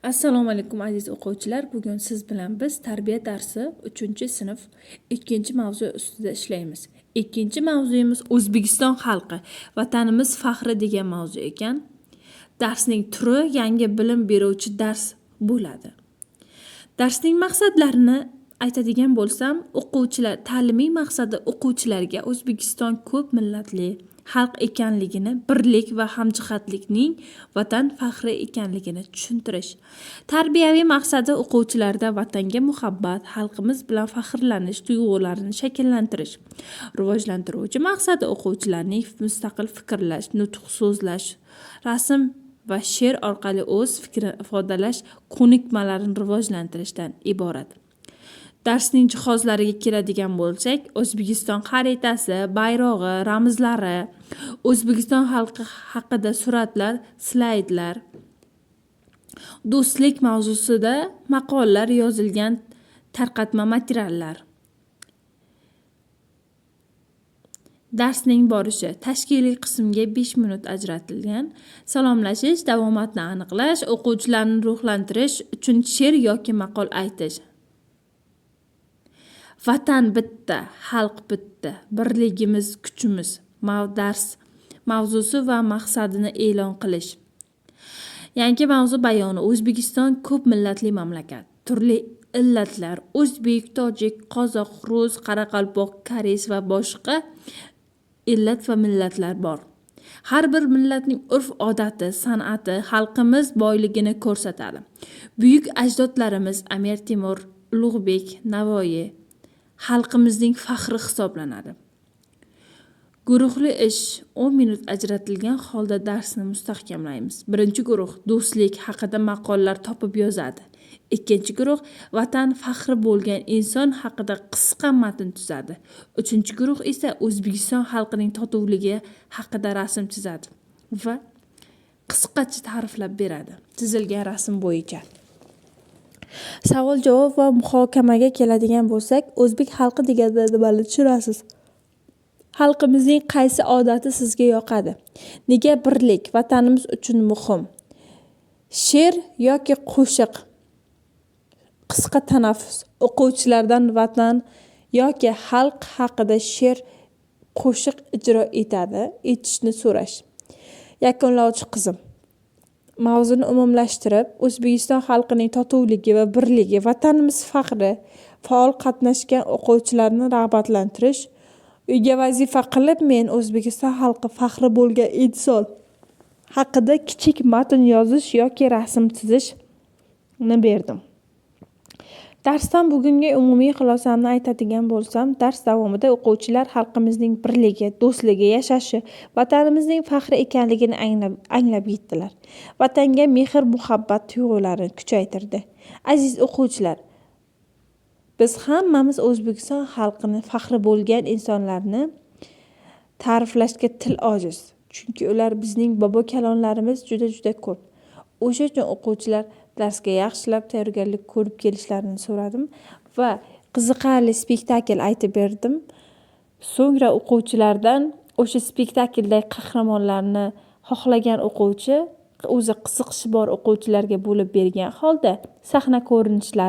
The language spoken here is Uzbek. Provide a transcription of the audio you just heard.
Assalomu alaykum aziz o'quvchilar. Bugun siz bilan biz tarbiya darsi 3-sinf 2-mavzu ustida ishlaymiz. 2-mavzuyimiz O'zbekiston xalqi, vatanimiz faxri degan mavzu ekan. Darsning turi yangi bilim beruvchi dars bo'ladi. Darsning maqsadlarini aytadigan bo'lsam, o'quvchilar ta'limiy maqsadi o'quvchilarga O'zbekiston ko'p millatli xalq ekanligini, birlik va hamjihatlikning vatan faxri ekanligini tushuntirish. Tarbiyaviy maqsadi o'quvchilarda vatanga muhabbat, xalqimiz bilan faxrlanish tuyg'ularini shakllantirish. Rivojlantiruvchi maqsadi o'quvchilarning mustaqil fikrlash, nutq so'zlash, rasm va she'r orqali o'z fikrini ifodalash ko'nikmalarini rivojlantirishdan iborat. Darsning jihozlariga keladigan bo'lsak, O'zbekiston xaritasi, bayrog'i, ramzlari, O'zbekiston xalqi haqida suratlar, slaydlar, do'stlik mavzusida maqolalar yozilgan tarqatma materiallar. Darsning borishi tashkiliy qismga 5 minut ajratilgan. Salomlashish, davomatni aniqlash, o'quvchilarni ruhlantirish uchun she'r yoki maqol aytish. Vatan bitta, xalq bitta, birligimiz kuchimiz. Dars mavzusi va maqsadini e'lon qilish. Yangi mavzu bayoni: O'zbekiston ko'p millatli mamlakat. Turli illatlar o'zbek, tojik, qozoq, rus, qoraqalpoq, koreys va boshqa illat va millatlar bor. Har bir millatning urf-odati, san'ati xalqimiz boyligini ko'rsatadi. Buyuk ajdodlarimiz Amir Temur, Ulug'bek, Navoiy xalqimizning faxri hisoblanadi. Guruhli ish 10 minut ajratilgan holda darsni mustahkamlaymiz. Birinchi guruh do'stlik haqida maqollar topib yozadi. Ikkinchi guruh vatan faxri bo'lgan inson haqida qisqa matn tuzadi. Uchinchi guruh esa O'zbekiston xalqining totuvligi haqida rasm chizadi va qisqacha ta'riflab beradi chizilgan rasm bo'yicha. Savol-javob va muhokamaga keladigan bo'lsak, o'zbek xalqi deganda nimani tushunasiz? Xalqimizning qaysi odati sizga yoqadi? Nega birlik vatanimiz uchun muhim? She'r yoki qo'shiq? Qisqa tanaffus. O'quvchilardan vatan yoki xalq haqida she'r, qo'shiq ijro etishni so'rash. Yakunlovchi qism. Mavzuni umumlashtirib, O'zbekiston xalqining totuvligi va birligi, vatanimiz faxri, faol qatnashgan o'quvchilarni rag'batlantirish. Uyga vazifa qilib, men O'zbekiston xalqi faxri bo'lgan inson haqida kichik matn yozish yoki rasm chizishni berdim. Darsdan bugungi umumiy xulosamni aytadigan bo'lsam, dars davomida o'quvchilar xalqimizning birligi, do'stligi, yashashi, vatanimizning faxri ekanligini anglab yetdilar. Vatanga mehr, muhabbat tuyg'ularini kuchaytirdi. Aziz o'quvchilar, biz hammamiz O'zbekiston xalqini faxri bo'lgan insonlarni ta'riflashga til ojiz. Chunki ular bizning bobo kalonlarimiz juda ko'p. O'sha uchun o'quvchilar darsga yaxshilab tayyorgarlik ko'rib kelishlarini so'radim va qiziqarli spektakl aytib berdim. So'ngra o'quvchilardan o'sha spektakldagi qahramonlarni xohlagan o'quvchi o'zi qiziqishi bor o'quvchilarga bo'lib bergan holda sahna ko'rinishlari